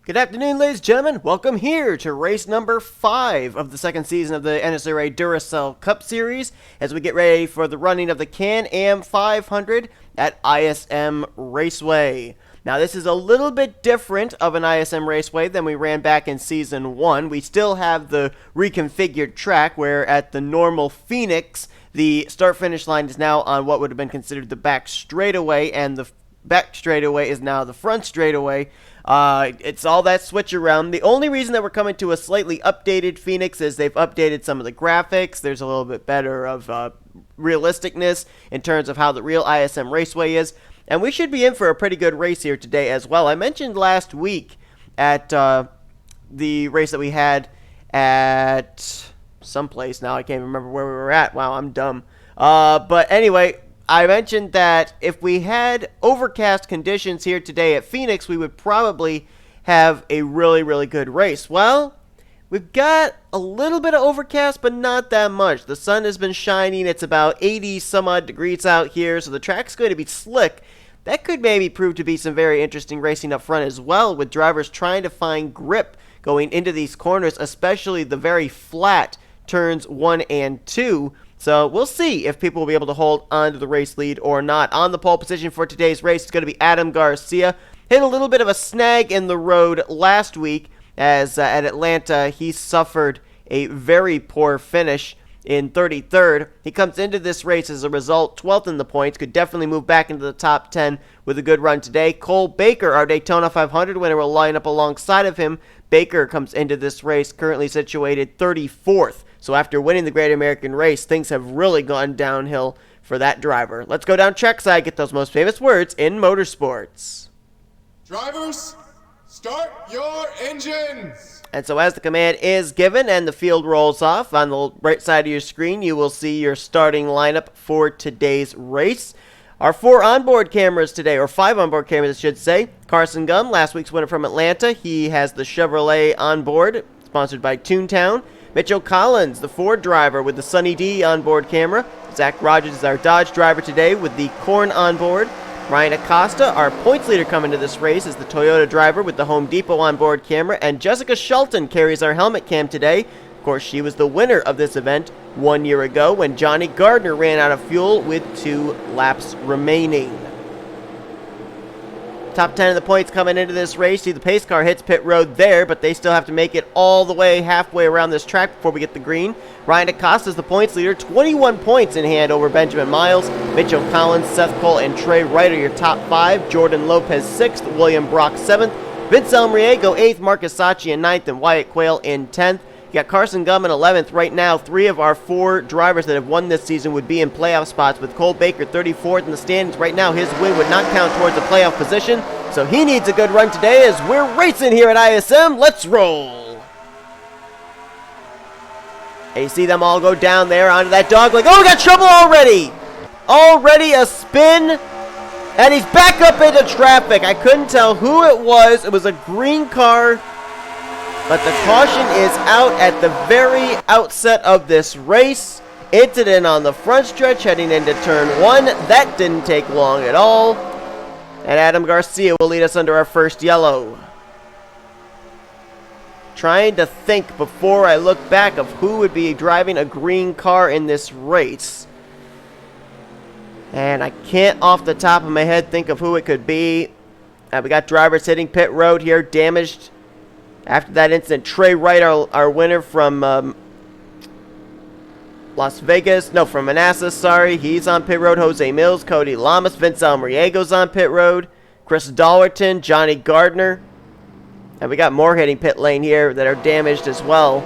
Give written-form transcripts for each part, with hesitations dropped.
Good afternoon, ladies and gentlemen. Welcome here to race number 5 of the second season of the NNSCRA Duracell Cup Series as we get ready for the running of the Can-Am 500 at ISM Raceway. Now, this is a little bit different of an ISM Raceway than we ran back in Season 1. We still have the reconfigured track where at the normal Phoenix, the start-finish line is now on what would have been considered the back straightaway, and the back straightaway is now the front straightaway. It's all that switch around. The only reason that we're coming to a slightly updated Phoenix is they've updated some of the graphics. There's a little bit better of realisticness in terms of how the real ISM Raceway is. And we should be in for a pretty good race here today as well. I mentioned last week at the race that we had at someplace. Now I can't remember where we were at. Wow, I'm dumb. But anyway, I mentioned that if we had overcast conditions here today at Phoenix, we would probably have a really, really good race. Well, we've got a little bit of overcast, but not that much. The sun has been shining. It's about 80 some odd degrees out here, so the track's going to be slick. That could maybe prove to be some very interesting racing up front as well, with drivers trying to find grip going into these corners, especially the very flat turns 1 and 2. So we'll see if people will be able to hold on to the race lead or not. On the pole position for today's race is going to be Adam Garcia. Hit a little bit of a snag in the road last week as at Atlanta he suffered a very poor finish in 33rd. He comes into this race as a result 12th in the points. Could definitely move back into the top 10 with a good run today. Cole Baker, our Daytona 500 winner, will line up alongside of him. Baker comes into this race currently situated 34th. So after winning the Great American Race, things have really gone downhill for that driver. Let's go down trackside, get those most famous words in motorsports. Drivers, start your engines! And so as the command is given and the field rolls off, on the right side of your screen, you will see your starting lineup for today's race. Our 4 onboard cameras today, or 5 onboard cameras I should say. Carson Gum, last week's winner from Atlanta. He has the Chevrolet onboard, sponsored by Toontown. Mitchell Collins, the Ford driver with the Sunny D onboard camera. Zach Rogers is our Dodge driver today with the Corn onboard. Ryan Acosta, our points leader coming to this race, is the Toyota driver with the Home Depot onboard camera. And Jessica Shelton carries our helmet cam today. Of course, she was the winner of this event 1 year ago when Johnny Gardner ran out of fuel with 2 laps remaining. Top 10 of the points coming into this race. See, the pace car hits pit road there, but they still have to make it all the way halfway around this track before we get the green. Ryan Acosta is the points leader, 21 points in hand over Benjamin Miles. Mitchell Collins, Seth Cole, and Trey Wright are your top 5. Jordan Lopez 6th, William Brock 7th, Vince Elmriego 8th, Marcus Sacchi in 9th, and Wyatt Quayle in 10th. You got Carson Gum in 11th. Right now, 3 of our 4 drivers that have won this season would be in playoff spots, with Cole Baker 34th in the standings. Right now, his win would not count towards a playoff position, so he needs a good run today as we're racing here at ISM. Let's roll. And you see them all go down there onto that dog leg. Oh, we got trouble already. Already a spin, and he's back up into traffic. I couldn't tell who it was. It was a green car. But the caution is out at the very outset of this race. Incident on the front stretch heading into turn 1. That didn't take long at all. And Adam Garcia will lead us under our first yellow. Trying to think before I look back of who would be driving a green car in this race. And I can't off the top of my head think of who it could be. We got drivers hitting pit road here, damaged. After that incident, Trey Wright, our winner from from Manassas, sorry. He's on pit road. Jose Mills, Cody Lamas, Vince Elmriego's on pit road. Chris Dollerton, Johnny Gardner. And we got more hitting pit lane here that are damaged as well.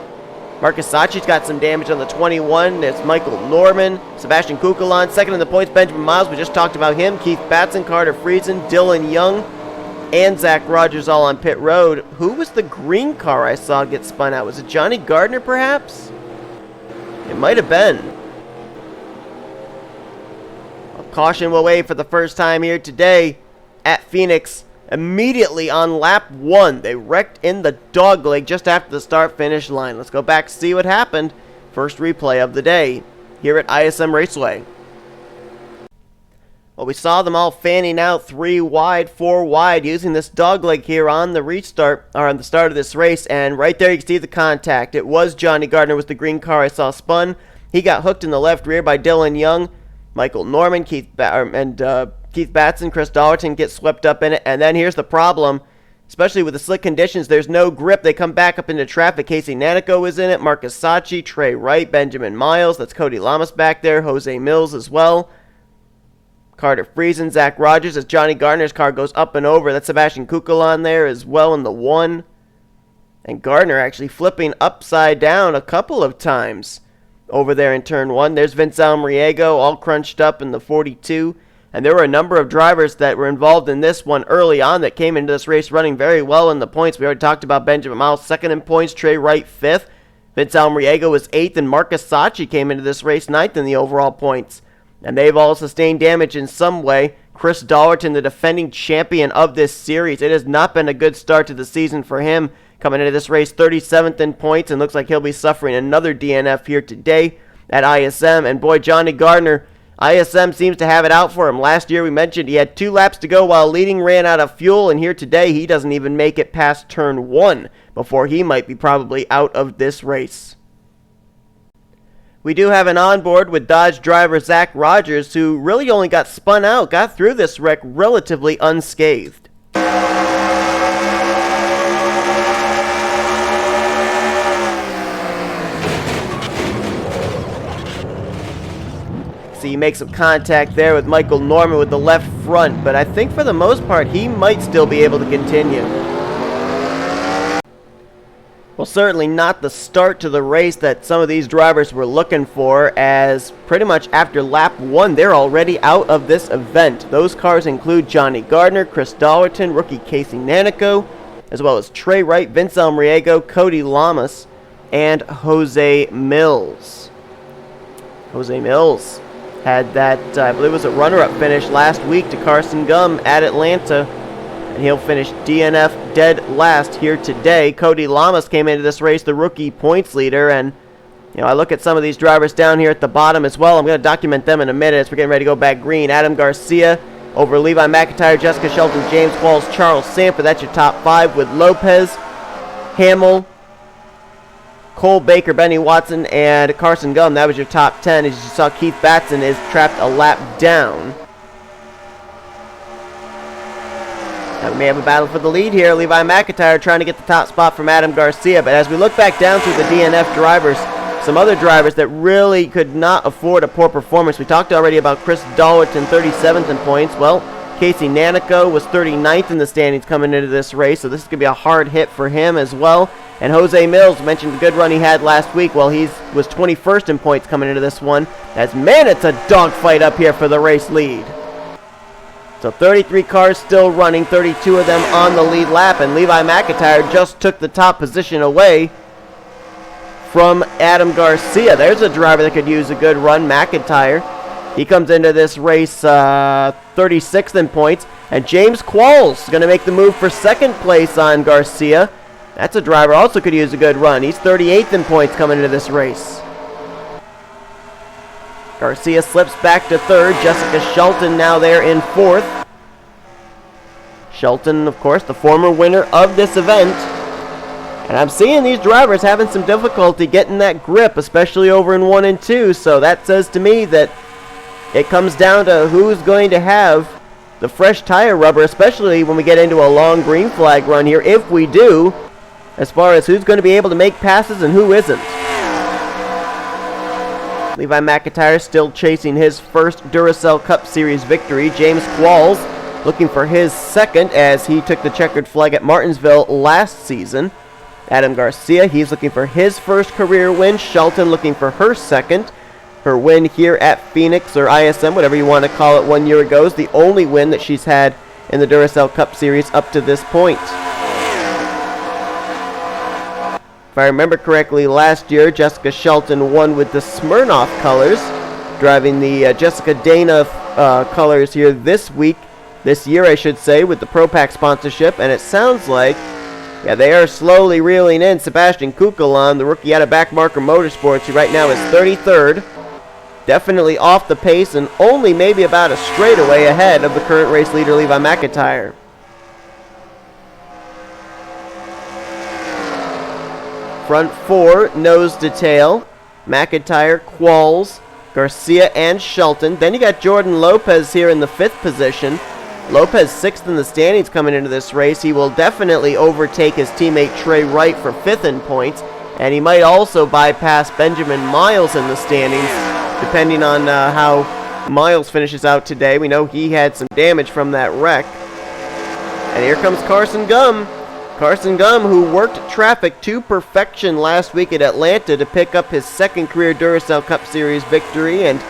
Marcus Sacchi's got some damage on the 21. It's Michael Norman, Sebastian Kukulon. Second in the points, Benjamin Miles. We just talked about him. Keith Batson, Carter Friesen, Dylan Young, and Zach Rogers all on pit road. Who was the green car I saw get spun out? Was it Johnny Gardner, perhaps? It might have been. A caution will wave for the first time here today at Phoenix. Immediately on lap 1, they wrecked in the dogleg just after the start-finish line. Let's go back and see what happened. First replay of the day here at ISM Raceway. Well, we saw them all fanning out 3 wide, 4 wide, using this dogleg here on the restart, or on the start of this race, and right there you can see the contact. It was Johnny Gardner with the green car I saw spun. He got hooked in the left rear by Dylan Young. Michael Norman, Keith Batson, Chris Dollerton get swept up in it, and then here's the problem. Especially with the slick conditions, there's no grip. They come back up into traffic. Casey Nanico was in it, Marcus Sacchi, Trey Wright, Benjamin Miles. That's Cody Lamas back there, Jose Mills as well. Carter Friesen, Zach Rogers as Johnny Gardner's car goes up and over. That's Sebastian Kukulon there as well in the 1. And Gardner actually flipping upside down a couple of times over there in turn 1. There's Vince Almriego all crunched up in the 42. And there were a number of drivers that were involved in this one early on that came into this race running very well in the points. We already talked about Benjamin Miles, 2nd in points, Trey Wright 5th. Vince Almriego was 8th, and Marcus Sacchi came into this race 9th in the overall points. And they've all sustained damage in some way. Chris Dollerton, the defending champion of this series. It has not been a good start to the season for him. Coming into this race 37th in points, and looks like he'll be suffering another DNF here today at ISM. And boy, Johnny Gardner, ISM seems to have it out for him. Last year we mentioned he had 2 laps to go while leading, ran out of fuel, and here today he doesn't even make it past turn 1 before he might be probably out of this race. We do have an onboard with Dodge driver Zach Rogers, who really only got spun out, got through this wreck relatively unscathed. So he makes some contact there with Michael Norman with the left front, but I think for the most part he might still be able to continue. Well, certainly not the start to the race that some of these drivers were looking for, as pretty much after lap 1 they're already out of this event. Those cars include Johnny Gardner, Chris Dollerton, rookie Casey Nanico, as well as Trey Wright, Vince Almriego, Cody Lamas, and Jose Mills. Jose Mills had that, I believe it was a runner-up finish last week to Carson Gum at Atlanta, and he'll finish DNF dead last here today. Cody Lamas came into this race the rookie points leader, and I look at some of these drivers down here at the bottom as well. I'm going to document them in a minute as we're getting ready to go back green. Adam Garcia over Levi McIntyre, Jessica Shelton, James Walls, Charles Sanford. That's your top 5 with Lopez, Hamill, Cole Baker, Benny Watson, and Carson Gum. That was your top 10. As you saw, Keith Batson is trapped a lap down. Now we may have a battle for the lead here. Levi McIntyre trying to get the top spot from Adam Garcia. But as we look back down through the DNF drivers, some other drivers that really could not afford a poor performance. We talked already about Chris Dollerton, 37th in points. Well, Casey Nanico was 39th in the standings coming into this race, so this is going to be a hard hit for him as well. And Jose Mills, mentioned the good run he had last week. Well, he was 21st in points coming into this one. As, man, it's a dogfight up here for the race lead. So 33 cars still running, 32 of them on the lead lap, and Levi McIntyre just took the top position away from Adam Garcia. There's a driver that could use a good run, McIntyre. He comes into this race 36th in points, and James Qualls is going to make the move for 2nd place on Garcia. That's a driver also could use a good run. He's 38th in points coming into this race. Garcia slips back to 3rd. Jessica Shelton now there in 4th. Shelton, of course, the former winner of this event. And I'm seeing these drivers having some difficulty getting that grip, especially over in 1 and 2. So that says to me that it comes down to who's going to have the fresh tire rubber, especially when we get into a long green flag run here, if we do, as far as who's going to be able to make passes and who isn't. Levi McIntyre still chasing his first Duracell Cup Series victory. James Qualls looking for his 2nd as he took the checkered flag at Martinsville last season. Adam Garcia, he's looking for his first career win. Shelton looking for her 2nd. Her win here at Phoenix, or ISM, whatever you want to call it, 1 year ago is the only win that she's had in the Duracell Cup Series up to this point. If I remember correctly, last year, Jessica Shelton won with the Smirnoff colors, driving the Jessica Dana colors here this year, I should say, with the Pro Pack sponsorship, and it sounds like, yeah, they are slowly reeling in Sebastian Kukulon, the rookie out of Backmarker Motorsports, who right now is 33rd. definitely off the pace and only maybe about a straightaway ahead of the current race leader, Levi McIntyre. Front four, nose to tail. McIntyre, Qualls, Garcia, and Shelton. Then you got Jordan Lopez here in the 5th position. Lopez 6th in the standings coming into this race. He will definitely overtake his teammate Trey Wright for 5th in points. And he might also bypass Benjamin Miles in the standings, depending on how Miles finishes out today. We know he had some damage from that wreck. And here comes Carson Gum. Carson Gum, who worked traffic to perfection last week at Atlanta to pick up his 2nd career Duracell Cup Series victory and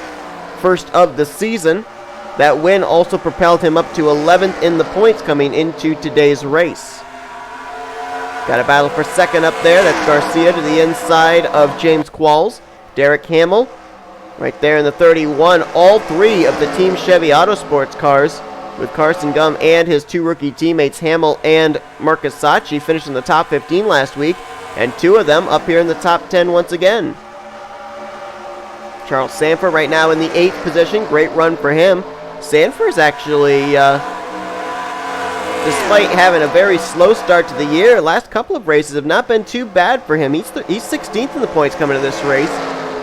first of the season. That win also propelled him up to 11th in the points coming into today's race. Got a battle for 2nd up there. That's Garcia to the inside of James Qualls. Derek Hamill right there in the 31. All 3 of the Team Chevy Autosports cars, with Carson Gum and his 2 rookie teammates Hamill and Marcus Sacchi, finished in the top 15 last week, and 2 of them up here in the top 10 once again. Charles Sanford right now in the 8th position. Great run for him. Sanford's actually, despite having a very slow start to the year, last couple of races have not been too bad for him. He's 16th in the points coming to this race,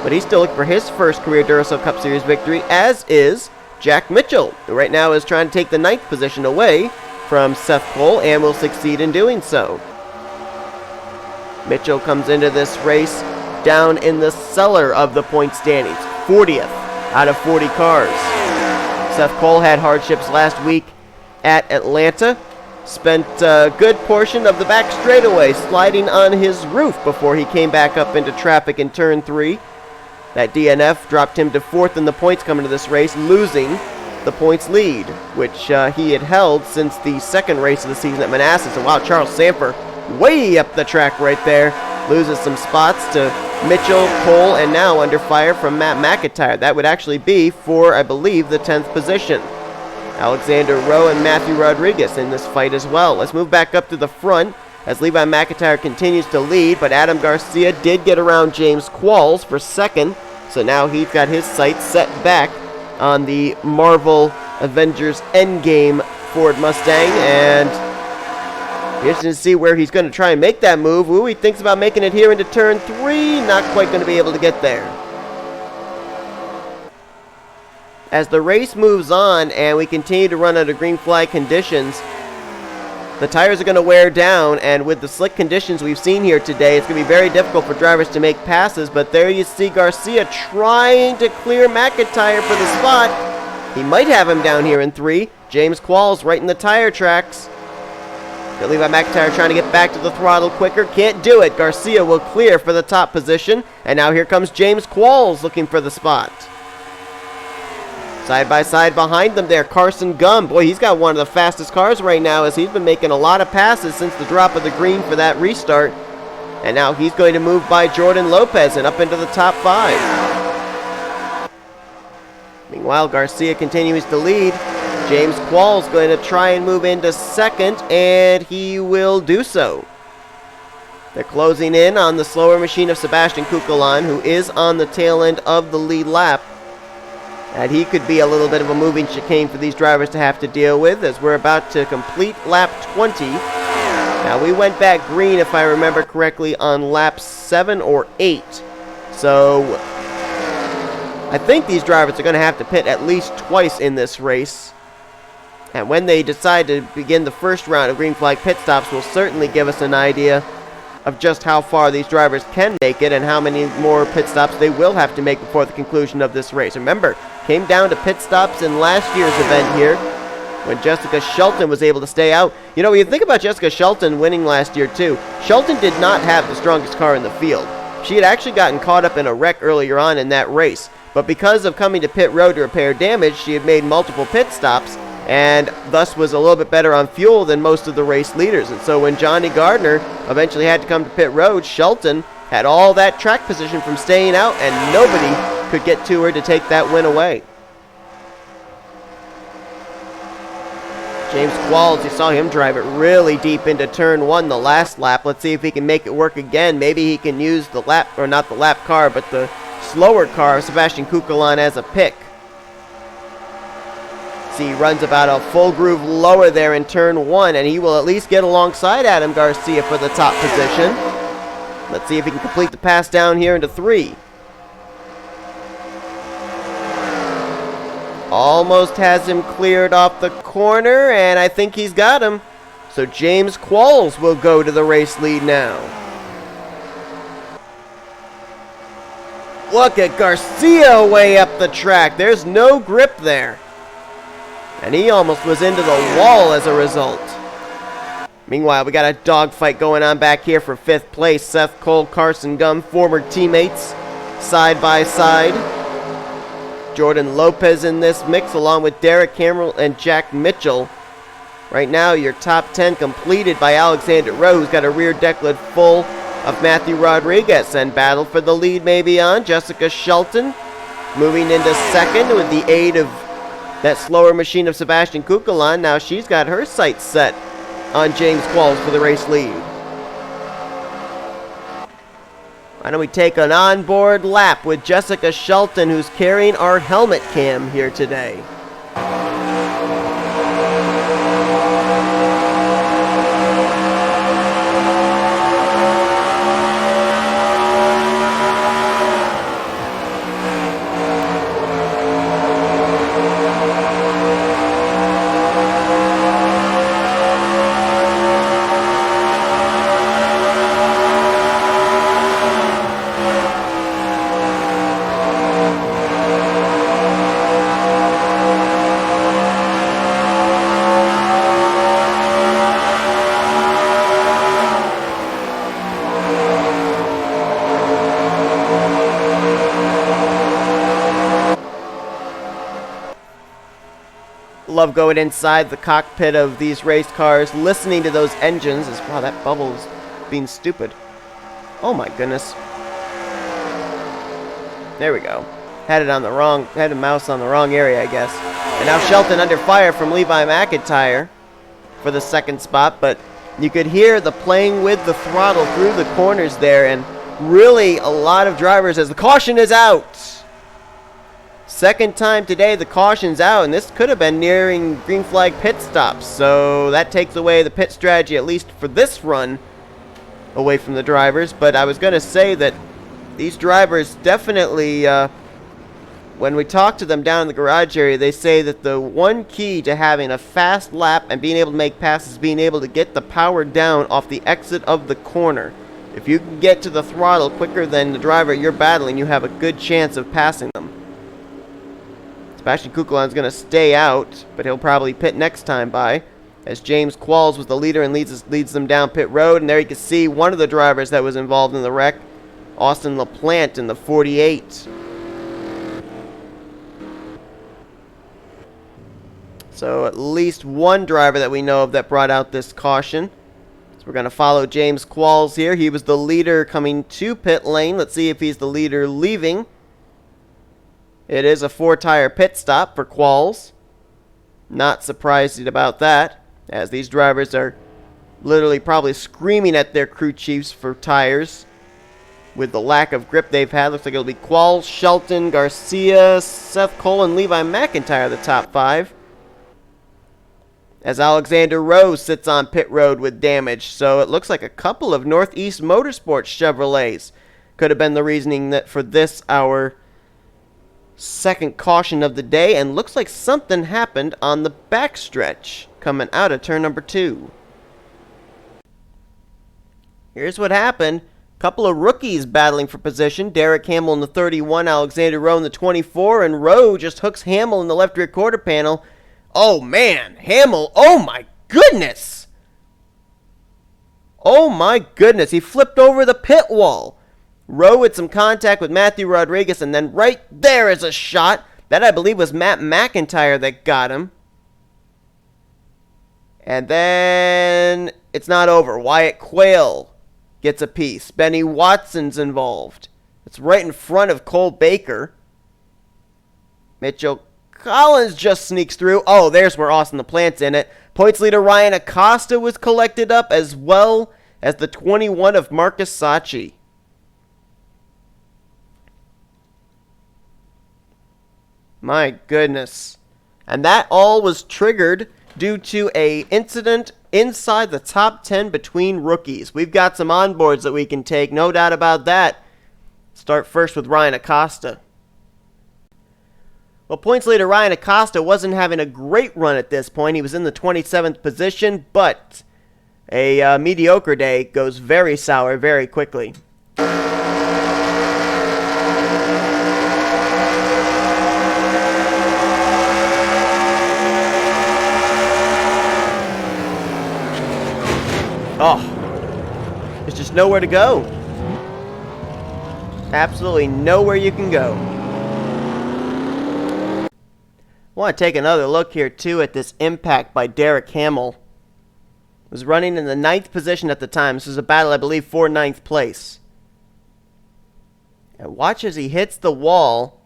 but he's still looking for his first career Duracell Cup Series victory, as is Jack Mitchell, who right now is trying to take the 9th position away from Seth Cole and will succeed in doing so. Mitchell comes into this race down in the cellar of the point standings, 40th out of 40 cars. Seth Cole had hardships last week at Atlanta, spent a good portion of the back straightaway sliding on his roof before he came back up into traffic in turn 3. That DNF dropped him to 4th in the points coming to this race, losing the points lead, which he had held since the 2nd race of the season at Manassas. And wow, Charles Sanford way up the track right there, loses some spots to Mitchell, Cole, and now under fire from Matt McIntyre. That would actually be for, I believe, the 10th position. Alexander Rowe and Matthew Rodriguez in this fight as well. Let's move back up to the front as Levi McIntyre continues to lead, but Adam Garcia did get around James Qualls for 2nd, so now he's got his sights set back on the Marvel Avengers Endgame Ford Mustang, and interesting to see where he's going to try and make that move. Ooh, he thinks about making it here into turn 3, not quite going to be able to get there. As the race moves on and we continue to run under green flag conditions, the tires are going to wear down, and with the slick conditions we've seen here today, it's going to be very difficult for drivers to make passes. But there you see Garcia trying to clear McIntyre for the spot. He might have him down here in 3. James Qualls right in the tire tracks. Levi McIntyre trying to get back to the throttle quicker. Can't do it. Garcia will clear for the top position. And now here comes James Qualls looking for the spot. Side by side behind them there, Carson Gum. Boy, he's got one of the fastest cars right now, as he's been making a lot of passes since the drop of the green for that restart. And now he's going to move by Jordan Lopez and up into the top 5. Meanwhile, Garcia continues to lead. James Qualls going to try and move into 2nd, and he will do so. They're closing in on the slower machine of Sebastian Kukulon, who is on the tail end of the lead lap. And he could be a little bit of a moving chicane for these drivers to have to deal with, as we're about to complete lap 20. Now, we went back green, if I remember correctly, on lap 7 or 8. So I think these drivers are going to have to pit at least twice in this race. And when they decide to begin the first round of green flag pit stops, will certainly give us an idea of just how far these drivers can make it and how many more pit stops they will have to make before the conclusion of this race. Remember, came down to pit stops in last year's event here when Jessica Shelton was able to stay out. You know, when you think about Jessica Shelton winning last year too, Shelton did not have the strongest car in the field. She had actually gotten caught up in a wreck earlier on in that race, but because of coming to pit road to repair damage, she had made multiple pit stops and thus was a little bit better on fuel than most of the race leaders. And so when Johnny Gardner eventually had to come to pit road, Shelton had all that track position from staying out, and nobody could get to her to take that win away. James Qualls, you saw him drive it really deep into turn 1 the last lap. Let's see if he can make it work again. Maybe he can use the lap, or not the lap car, but the slower car, Sebastian Kukulon, as a pick. See, he runs about a full groove lower there in turn 1, and he will at least get alongside Adam Garcia for the top position. Let's see if he can complete the pass down here into 3. Almost has him cleared off the corner, and I think he's got him. So James Qualls will go to the race lead now. Look at Garcia way up the track. There's no grip there. And he almost was into the wall as a result. Meanwhile, we got a dogfight going on back here for 5th place. Seth Cole, Carson Gum, former teammates, side by side. Jordan Lopez in this mix, along with Derek Cameron and Jack Mitchell. Right now, your top 10 completed by Alexander Rowe, who's got a rear deck lid full of Matthew Rodriguez. And battle for the lead may be on. Jessica Shelton moving into 2nd with the aid of that slower machine of Sebastian Kukulon. Now she's got her sights set on James Qualls for the race lead. Why don't we take an onboard lap with Jessica Shelton, who's carrying our helmet cam here today. Love going inside the cockpit of these race cars, listening to those engines. Wow, that bubble's being stupid. Oh my goodness. There we go. Had a mouse on the wrong area, I guess. And now Shelton under fire from Levi McIntyre for the 2nd spot, but you could hear the playing with the throttle through the corners there, and really a lot of drivers as the caution is out. 2nd time today the caution's out, and this could have been nearing green flag pit stops, so that takes away the pit strategy, at least for this run, away from the drivers. But I was going to say that these drivers definitely, when we talk to them down in the garage area, they say that the one key to having a fast lap and being able to make passes is being able to get the power down off the exit of the corner. If you can get to the throttle quicker than the driver you're battling, you have a good chance of passing them. Sebastian Kukulon's going to stay out, but he'll probably pit next time by, as James Qualls was the leader and leads them down pit road. And there you can see one of the drivers that was involved in the wreck, Austin LaPlante in the 48. So at least one driver that we know of that brought out this caution. So we're going to follow James Qualls here. He was the leader coming to pit lane. Let's see if he's the leader leaving. It is a 4-tire pit stop for Qualls. Not surprised about that, as these drivers are literally probably screaming at their crew chiefs for tires with the lack of grip they've had. Looks like it'll be Qualls, Shelton, Garcia, Seth Cole, and Levi McIntyre, the top 5. As Alexander Rowe sits on pit road with damage. So it looks like a couple of Northeast Motorsports Chevrolets could have been the reasoning that for this, our 2nd caution of the day, and looks like something happened on the backstretch coming out of turn number 2. Here's what happened. Couple of rookies battling for position. Derek Hamill in the 31, Alexander Rowe in the 24, and Rowe just hooks Hamill in the left rear quarter panel. Oh man, Hamill, oh my goodness! Oh my goodness, he flipped over the pit wall. Rowe with some contact with Matthew Rodriguez, and then right there is a shot. That, I believe, was Matt McIntyre that got him. And then it's not over. Wyatt Quayle gets a piece. Benny Watson's involved. It's right in front of Cole Baker. Mitchell Collins just sneaks through. Oh, there's where Austin LaPlante's in it. Points leader Ryan Acosta was collected up, as well as the 21 of Marcus Sachi. My goodness. And that all was triggered due to a incident inside the top 10 between rookies. We've got some onboards that we can take, no doubt about that. Start first with Ryan Acosta. Well, points leader Ryan Acosta wasn't having a great run at this point. He was in the 27th position, but a mediocre day goes very sour very quickly. Oh, there's just nowhere to go. Absolutely nowhere you can go. I want to take another look here, too, at this impact by Derek Hamill. Was running in the 9th position at the time. This was a battle, I believe, for 9th place. And watch as he hits the wall.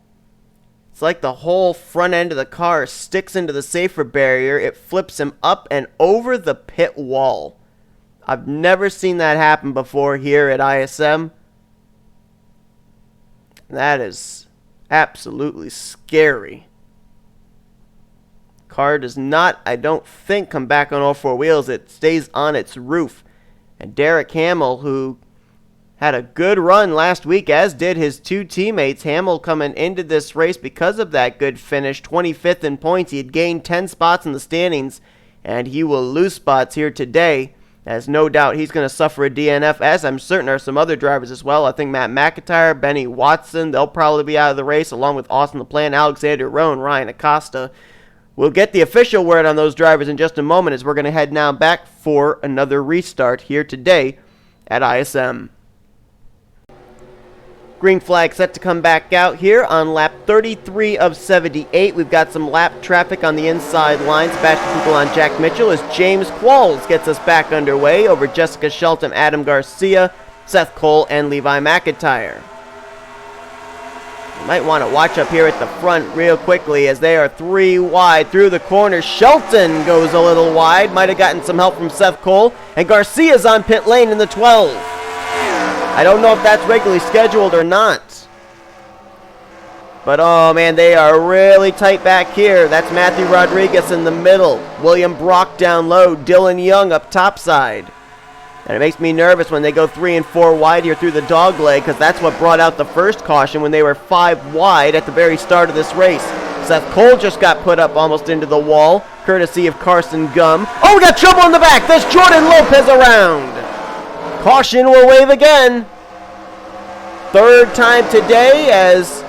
It's like the whole front end of the car sticks into the safer barrier. It flips him up and over the pit wall. I've never seen that happen before here at ISM. That is absolutely scary. Car does not, I don't think, come back on all four wheels. It stays on its roof. And Derek Hamill, who had a good run last week, as did his two teammates. Hamill coming into this race because of that good finish, 25th in points. He had gained 10 spots in the standings, and he will lose spots here today, as no doubt he's going to suffer a DNF, as I'm certain are some other drivers as well. I think Matt McIntyre, Benny Watson, they'll probably be out of the race, along with Austin LaPlante, Alexander Rowe, and Ryan Acosta. We'll get the official word on those drivers in just a moment, as we're going to head now back for another restart here today at ISM. Green flag set to come back out here on lap 33 of 78. We've got some lap traffic on the inside line. Sebastian Kugel on Jack Mitchell as James Qualls gets us back underway over Jessica Shelton, Adam Garcia, Seth Cole, and Levi McIntyre. You might want to watch up here at the front real quickly, as they are 3 wide through the corner. Shelton goes a little wide. Might have gotten some help from Seth Cole. And Garcia's on pit lane in the 12. I don't know if that's regularly scheduled or not. But, oh, man, they are really tight back here. That's Matthew Rodriguez in the middle. William Brock down low. Dylan Young up topside. And it makes me nervous when they go 3 and 4 wide here through the dog leg, because that's what brought out the first caution when they were 5 wide at the very start of this race. Seth Cole just got put up almost into the wall, courtesy of Carson Gum. Oh, we got trouble in the back. There's Jordan Lopez around. Caution will wave again. Third time today, as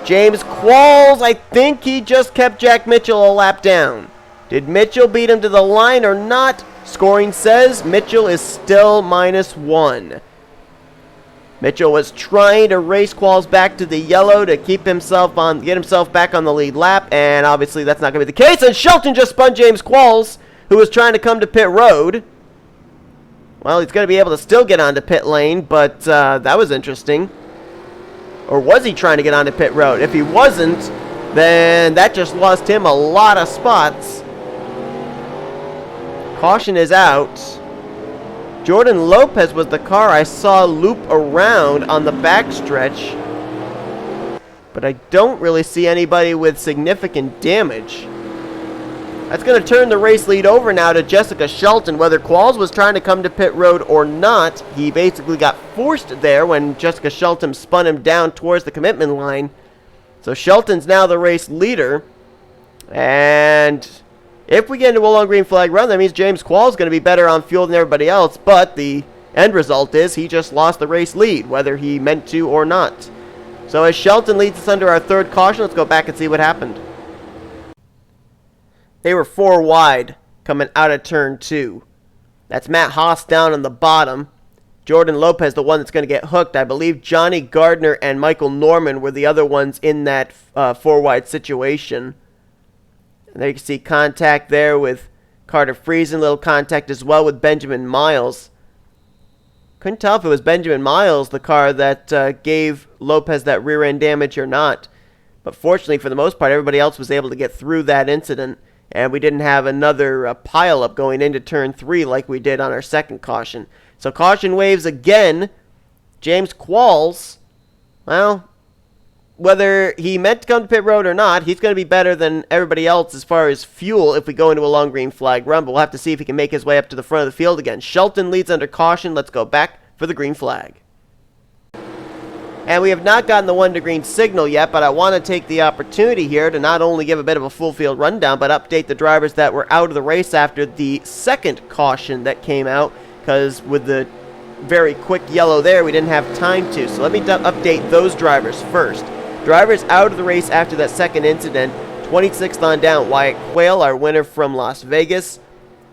James Qualls, I think he just kept Jack Mitchell a lap down. Did Mitchell beat him to the line or not? Scoring says Mitchell is still -1. Mitchell was trying to race Qualls back to the yellow to get himself back on the lead lap, and obviously that's not going to be the case. And Shelton just spun James Qualls, who was trying to come to pit road. Well, he's going to be able to still get onto pit lane, but that was interesting. Or was he trying to get onto pit road? If he wasn't, then that just lost him a lot of spots. Caution is out. Jordan Lopez was the car I saw loop around on the backstretch, but I don't really see anybody with significant damage. That's going to turn the race lead over now to Jessica Shelton. Whether Qualls was trying to come to pit road or not, he basically got forced there when Jessica Shelton spun him down towards the commitment line. So Shelton's now the race leader. And if we get into a long green flag run, that means James Qualls is going to be better on fuel than everybody else. But the end result is he just lost the race lead, whether he meant to or not. So as Shelton leads us under our third caution, let's go back and see what happened. They were 4 wide coming out of turn 2. That's Matt Haas down on the bottom. Jordan Lopez, the one that's going to get hooked. I believe Johnny Gardner and Michael Norman were the other ones in that 4 wide situation. And there you can see contact there with Carter Friesen. Little contact as well with Benjamin Miles. Couldn't tell if it was Benjamin Miles, the car that gave Lopez that rear end damage or not. But fortunately, for the most part, everybody else was able to get through that incident. And we didn't have another pile-up going into turn 3 like we did on our second caution. So caution waves again. James Qualls, well, whether he meant to come to pit road or not, he's going to be better than everybody else as far as fuel if we go into a long green flag run. But we'll have to see if he can make his way up to the front of the field again. Shelton leads under caution. Let's go back for the green flag. And we have not gotten the 1 to green signal yet, but I want to take the opportunity here to not only give a bit of a full field rundown, but update the drivers that were out of the race after the second caution that came out, because with the very quick yellow there, we didn't have time to. So let me update those drivers first. Drivers out of the race after that second incident, 26th on down, Wyatt Quayle, our winner from Las Vegas.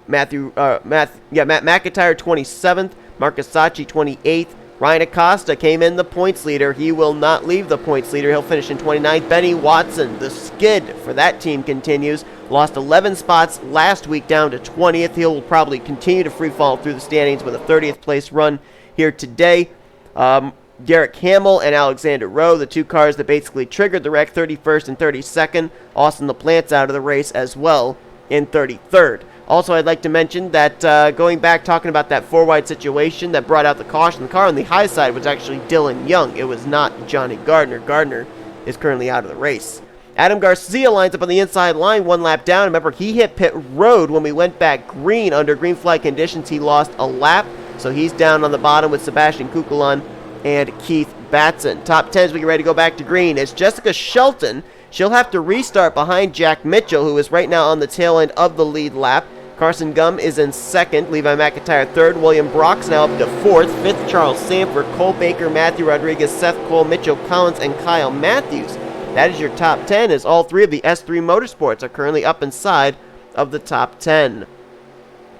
Matt McIntyre, 27th. Marcus Sacchi, 28th. Ryan Acosta came in the points leader. He will not leave the points leader. He'll finish in 29th. Benny Watson, the skid for that team, continues. Lost 11 spots last week down to 20th. He'll probably continue to free fall through the standings with a 30th place run here today. Garrett Hamill and Alexander Rowe, the two cars that basically triggered the wreck, 31st and 32nd. Austin LaPlante's out of the race as well in 33rd. Also, I'd like to mention that going back, talking about that 4-wide situation that brought out the caution, the car on the high side was actually Dylan Young. It was not Johnny Gardner. Gardner is currently out of the race. Adam Garcia lines up on the inside line, 1 lap down. Remember, he hit pit road when we went back green. Under green flag conditions, he lost a lap, so he's down on the bottom with Sebastian Kukulon and Keith Batson. Top 10 as we get ready to go back to green. It's Jessica Shelton. She'll have to restart behind Jack Mitchell, who is right now on the tail end of the lead lap. Carson Gum is in 2nd, Levi McIntyre 3rd, William Brock's now up to 4th, 5th Charles Sanford, Cole Baker, Matthew Rodriguez, Seth Cole, Mitchell Collins, and Kyle Matthews. That is your top 10, as all 3 of the S3 Motorsports are currently up inside of the top 10.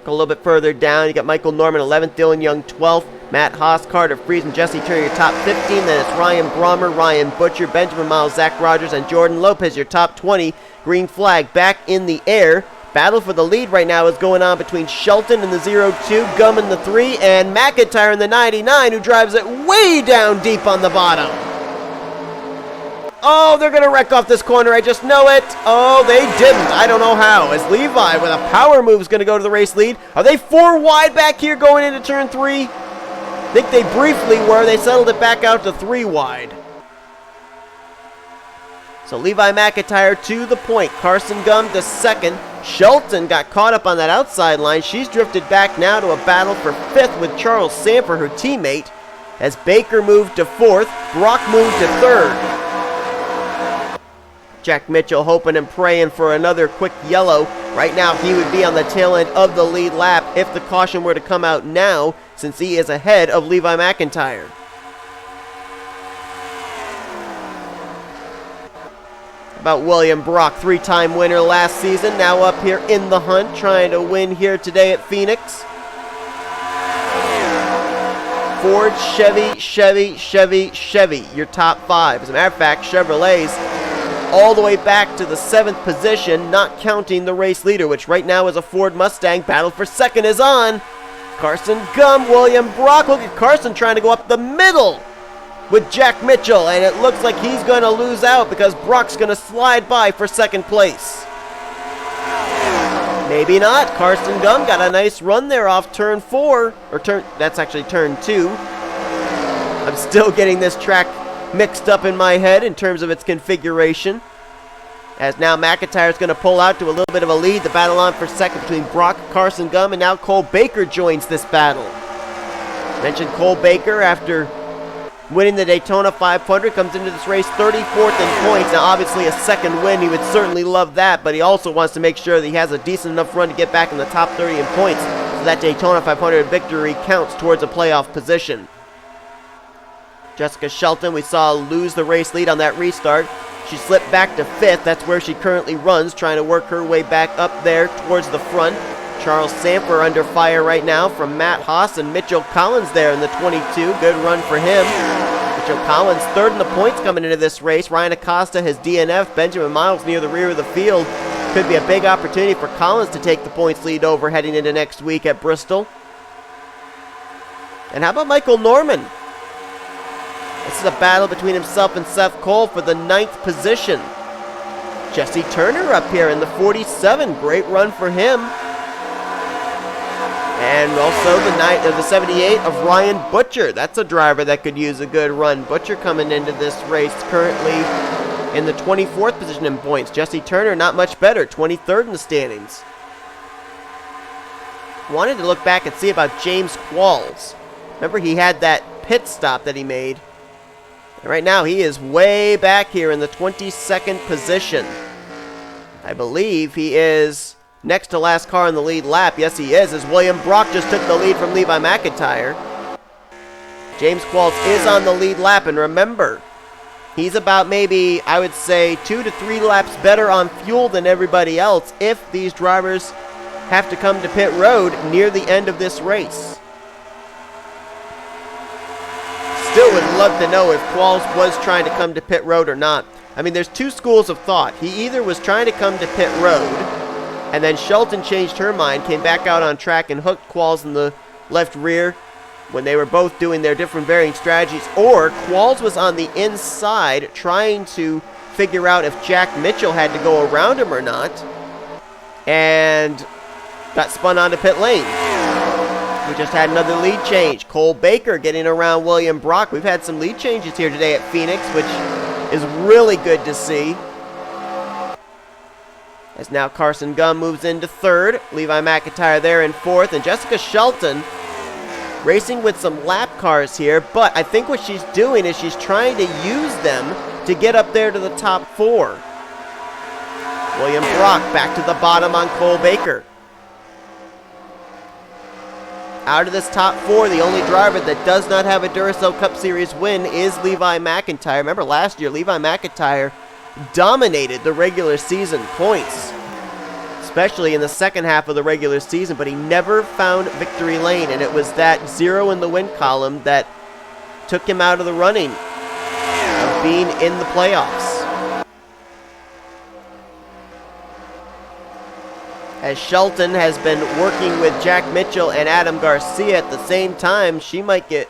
Go a little bit further down, you got Michael Norman 11th, Dylan Young 12th, Matt Haas, Carter Fries, and Jesse Turner your top 15. Then it's Ryan Brommer, Ryan Butcher, Benjamin Miles, Zach Rogers, and Jordan Lopez your top 20. Green flag back in the air. Battle for the lead right now is going on between Shelton in the 0-2, Gum in the 3, and McIntyre in the 99, who drives it way down deep on the bottom. Oh, they're going to wreck off this corner. I just know it. Oh, they didn't. I don't know how. As Levi with a power move is going to go to the race lead. Are they 4 wide back here going into turn 3? I think they briefly were. They settled it back out to 3 wide. So Levi McIntyre to the point. Carson Gum to 2nd. Shelton got caught up on that outside line. She's drifted back now to a battle for 5th with Charles Sanford, her teammate. As Baker moved to 4th, Brock moved to 3rd. Jack Mitchell hoping and praying for another quick yellow. Right now he would be on the tail end of the lead lap if the caution were to come out now, since he is ahead of Levi McIntyre. About William Brock, 3-time winner last season, now up here in the hunt, trying to win here today at Phoenix. Ford, Chevy, your top 5. As a matter of fact, Chevrolets all the way back to the 7th position, not counting the race leader, which right now is a Ford Mustang. Battle for 2nd is on. Carson Gum, William Brock. Look at Carson trying to go up the middle with Jack Mitchell, and it looks like he's going to lose out because Brock's going to slide by for 2nd place. Maybe not. Carson Gum got a nice run there off turn 4, or that's actually turn 2. I'm still getting this track mixed up in my head in terms of its configuration. As now McIntyre is going to pull out to a little bit of a lead. The battle on for 2nd between Brock, Carson Gum, and now Cole Baker joins this battle. Mentioned Cole Baker after winning the Daytona 500, comes into this race 34th in points. Now obviously a 2nd win, he would certainly love that, but he also wants to make sure that he has a decent enough run to get back in the top 30 in points, so that Daytona 500 victory counts towards a playoff position. Jessica Shelton, we saw lose the race lead on that restart. She slipped back to 5th. That's where she currently runs, trying to work her way back up there towards the front. Charles Sanford under fire right now from Matt Haas and Mitchell Collins there in the 22. Good run for him. Mitchell Collins 3rd in the points coming into this race. Ryan Acosta has DNF. Benjamin Miles near the rear of the field. Could be a big opportunity for Collins to take the points lead over heading into next week at Bristol. And how about Michael Norman? This is a battle between himself and Seth Cole for the 9th position. Jesse Turner up here in the 47. Great run for him. And also the 78 of Ryan Butcher. That's a driver that could use a good run. Butcher coming into this race currently in the 24th position in points. Jesse Turner not much better, 23rd in the standings. Wanted to look back and see about James Qualls. Remember, he had that pit stop that he made. And right now he is way back here in the 22nd position. I believe he is next to last car in the lead lap. Yes, he is, as William Brock just took the lead from Levi McIntyre. James Qualls is on the lead lap, and remember, he's about maybe, I would say, 2 to 3 laps better on fuel than everybody else if these drivers have to come to pit road near the end of this race. Still would love to know if Qualls was trying to come to pit road or not. I mean, there's two schools of thought. He either was trying to come to pit road, and then Shelton changed her mind, came back out on track and hooked Qualls in the left rear when they were both doing their different varying strategies, or Qualls was on the inside trying to figure out if Jack Mitchell had to go around him or not, and got spun onto pit lane. We just had another lead change. Cole Baker getting around William Brock. We've had some lead changes here today at Phoenix, which is really good to see. As now Carson Gum moves into third. Levi McIntyre there in fourth. And Jessica Shelton racing with some lap cars here. But I think what she's doing is she's trying to use them to get up there to the top 4. William Brock back to the bottom on Cole Baker. Out of this top 4, the only driver that does not have a Duracell Cup Series win is Levi McIntyre. Remember last year, Levi McIntyre dominated the regular season points, especially in the second half of the regular season, but he never found victory lane, and it was that 0 in the win column that took him out of the running of being in the playoffs. As Shelton has been working with Jack Mitchell and Adam Garcia at the same time, she might get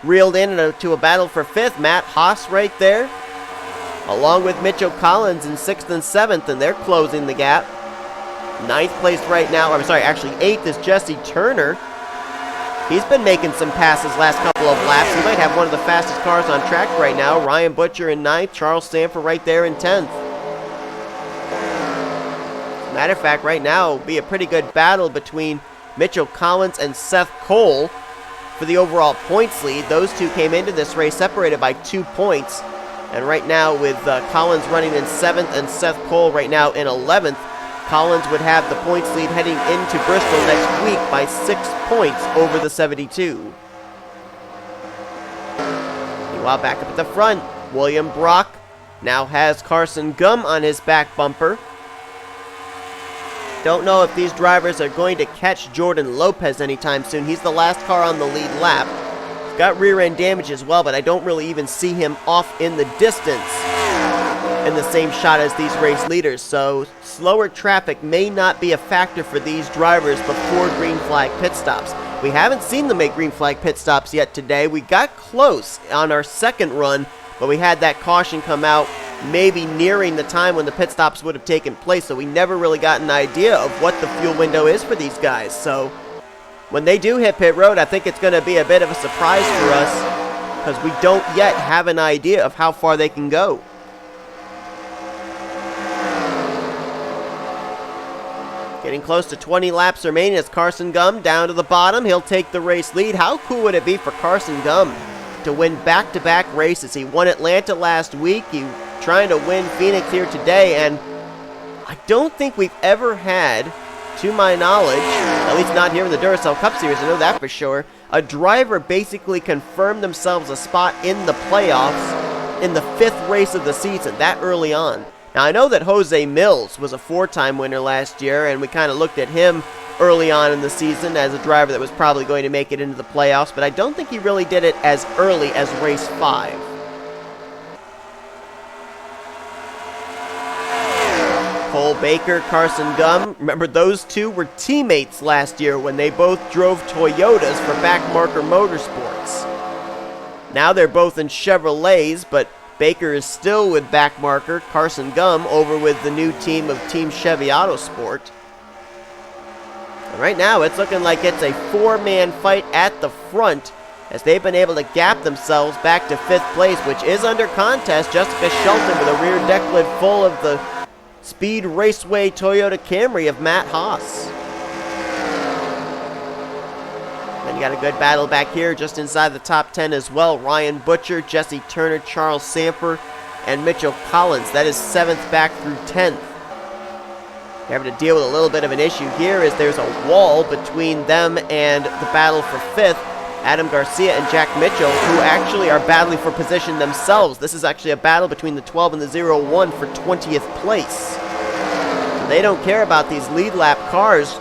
reeled into a battle for 5th. Matt Haas right there, along with Mitchell Collins in 6th and 7th, and they're closing the gap. 9th place right now, actually 8th is Jesse Turner. He's been making some passes last couple of laps. He might have one of the fastest cars on track right now. Ryan Butcher in 9th, Charles Sanford right there in 10th. Matter of fact, right now will be a pretty good battle between Mitchell Collins and Seth Cole for the overall points lead. Those two came into this race separated by 2 points. And right now with Collins running in 7th and Seth Cole right now in 11th, Collins would have the points lead heading into Bristol next week by 6 points over the 72. Meanwhile, back up at the front, William Brock now has Carson Gum on his back bumper. Don't know if these drivers are going to catch Jordan Lopez anytime soon. He's the last car on the lead lap. He's got rear end damage as well, but I don't really even see him off in the distance in the same shot as these race leaders. So slower traffic may not be a factor for these drivers before green flag pit stops. We haven't seen them make green flag pit stops yet today. We got close on our second run, but we had that caution come out maybe nearing the time when the pit stops would have taken place, so we never really got an idea of what the fuel window is for these guys. So when they do hit pit road, I think it's going to be a bit of a surprise for us because we don't yet have an idea of how far they can go. Getting close to 20 laps remaining as Carson Gum down to the bottom. He'll take the race lead. How cool would it be for Carson Gum to win back-to-back races? He won Atlanta last week. He trying to win Phoenix here today, and I don't think we've ever had, to my knowledge, at least not here in the Duracell Cup Series, I know that for sure, a driver basically confirmed themselves a spot in the playoffs in the 5th race of the season, that early on. Now, I know that Jose Mills was a 4-time winner last year, and we kind of looked at him early on in the season as a driver that was probably going to make it into the playoffs, but I don't think he really did it as early as race 5. Cole Baker, Carson Gum, remember those two were teammates last year when they both drove Toyotas for Backmarker Motorsports. Now they're both in Chevrolets, but Baker is still with Backmarker, Carson Gum over with the new team of Team Chevy Autosport. Right now, it's looking like it's a four-man fight at the front as they've been able to gap themselves back to 5th place, which is under contest. Jessica Shelton with a rear deck lid full of the Speed Raceway Toyota Camry of Matt Haas. Then you got a good battle back here just inside the top 10 as well. Ryan Butcher, Jesse Turner, Charles Samper, and Mitchell Collins. That is 7th back through 10th. Having to deal with a little bit of an issue here is there's a wall between them and the battle for 5th. Adam Garcia and Jack Mitchell, who actually are battling for position themselves. This is actually a battle between the 12 and the 01 for 20th place. So they don't care about these lead lap cars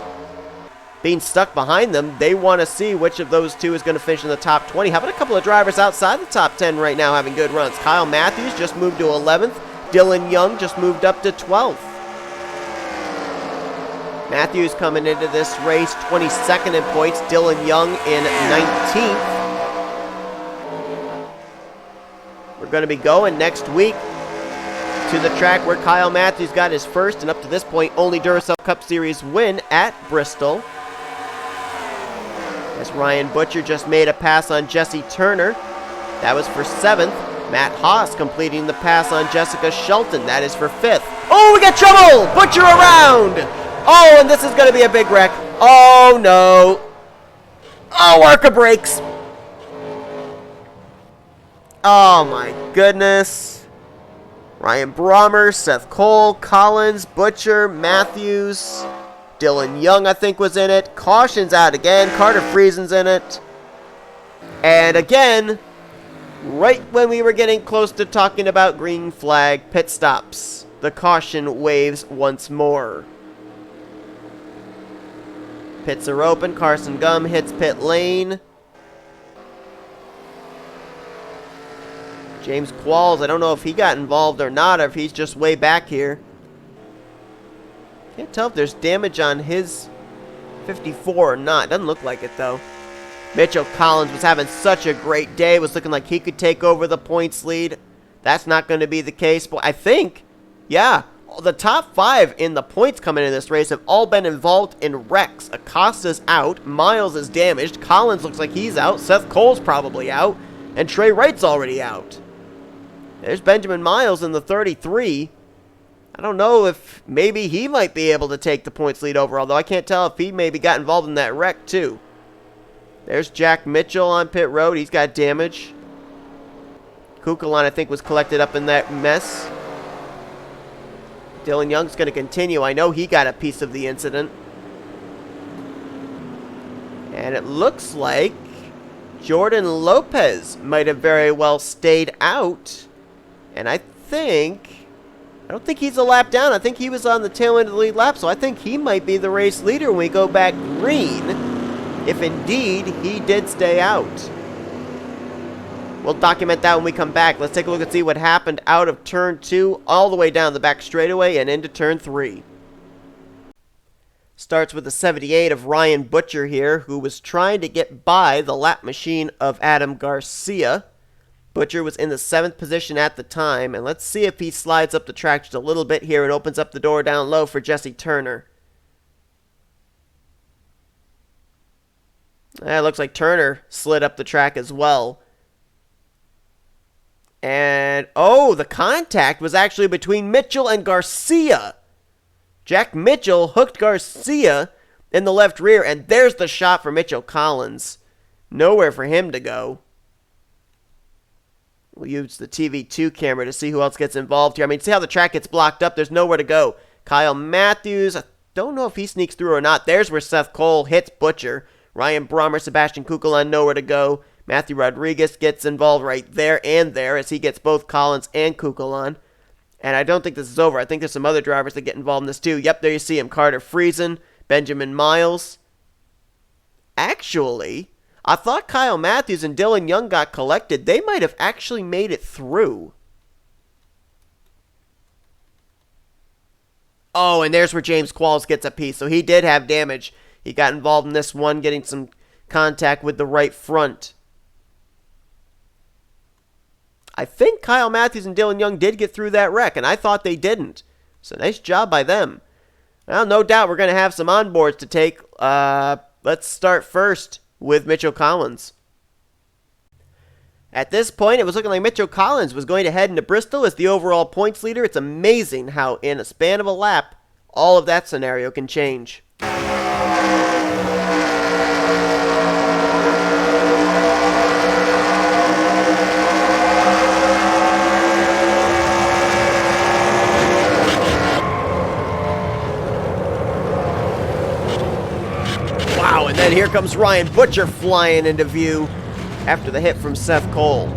being stuck behind them. They want to see which of those two is going to finish in the top 20. How about a couple of drivers outside the top 10 right now having good runs? Kyle Matthews just moved to 11th. Dylan Young just moved up to 12th. Matthews coming into this race 22nd in points. Dylan Young in 19th. We're going to be going next week to the track where Kyle Matthews got his first and up to this point only Duracell Cup Series win at Bristol. As Ryan Butcher just made a pass on Jesse Turner. That was for 7th. Matt Haas completing the pass on Jessica Shelton. That is for 5th. Oh, we got trouble! Butcher around! Oh, and this is going to be a big wreck. Oh, no. Oh, ARCA brakes. Oh, my goodness. Ryan Brommer, Seth Cole, Collins, Butcher, Matthews. Dylan Young, I think, was in it. Caution's out again. Carter Friesen's in it. And again, right when we were getting close to talking about green flag pit stops, the caution waves once more. Pits are open. Carson Gum hits pit lane. James Qualls, I don't know if he got involved or not, or if he's just way back here. Can't tell if there's damage on his 54 or not. Doesn't look like it, though. Mitchell Collins was having such a great day. Was looking like he could take over the points lead. That's not going to be the case. But I think, yeah, the top 5 in the points coming into this race have all been involved in wrecks. Acosta's out. Miles is damaged. Collins looks like he's out. Seth Cole's probably out. And Trey Wright's already out. There's Benjamin Miles in the 33. I don't know if maybe he might be able to take the points lead over, although I can't tell if he maybe got involved in that wreck too. There's Jack Mitchell on pit road. He's got damage. Kukulon, I think, was collected up in that mess. Dylan Young's going to continue. I know he got a piece of the incident. And it looks like Jordan Lopez might have very well stayed out. And I don't think he's a lap down. I think he was on the tail end of the lead lap, so I think he might be the race leader when we go back green, if indeed he did stay out. We'll document that when we come back. Let's take a look and see what happened out of turn 2 all the way down the back straightaway and into turn 3. Starts with the 78 of Ryan Butcher here, who was trying to get by the lap machine of Adam Garcia. Butcher was in the 7th position at the time, and let's see if he slides up the track just a little bit here and opens up the door down low for Jesse Turner. It looks like Turner slid up the track as well. And, oh, the contact was actually between Mitchell and Garcia. Jack Mitchell hooked Garcia in the left rear, and there's the shot for Mitchell Collins. Nowhere for him to go. We'll use the TV2 camera to see who else gets involved here. I mean, see how the track gets blocked up? There's nowhere to go. Kyle Matthews, I don't know if he sneaks through or not. There's where Seth Cole hits Butcher. Ryan Brommer, Sebastian Kukulon, nowhere to go. Matthew Rodriguez gets involved right there and there as he gets both Collins and Kukulon. And I don't think this is over. I think there's some other drivers that get involved in this too. Yep, there you see him. Carter Friesen, Benjamin Miles. Actually, I thought Kyle Matthews and Dylan Young got collected. They might have actually made it through. Oh, and there's where James Qualls gets a piece. So he did have damage. He got involved in this one, getting some contact with the right front. I think Kyle Matthews and Dylan Young did get through that wreck, and I thought they didn't. So nice job by them. Well, no doubt we're going to have some onboards to take let's start first with Mitchell Collins. At this point, it was looking like Mitchell Collins was going to head into Bristol as the overall points leader. It's amazing how in a span of a lap, all of that scenario can change. Wow, and then here comes Ryan Butcher flying into view after the hit from Seth Cole.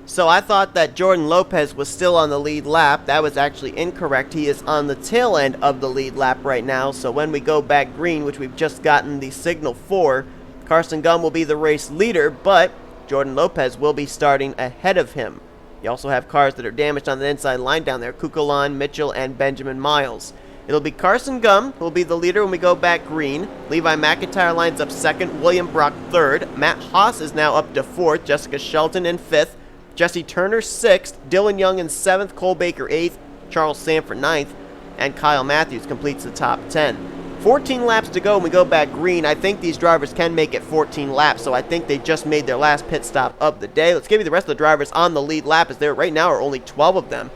So I thought that Jordan Lopez was still on the lead lap. That was actually incorrect. He is on the tail end of the lead lap right now. So when we go back green, which we've just gotten the signal for, Carson Gum will be the race leader, but Jordan Lopez will be starting ahead of him. You also have cars that are damaged on the inside line down there. Kukulon, Mitchell, and Benjamin Miles. It'll be Carson Gum who will be the leader when we go back green. Levi McIntyre lines up second. William Brock third. Matt Haas is now up to fourth. Jessica Shelton in fifth. Jesse Turner sixth. Dylan Young in seventh. Cole Baker eighth. Charles Sanford ninth. And Kyle Matthews completes the top 10. 14 laps to go when we go back green. I think these drivers can make it 14 laps, so I think they just made their last pit stop of the day. Let's give you the rest of the drivers on the lead lap, as there right now are only 12 of them.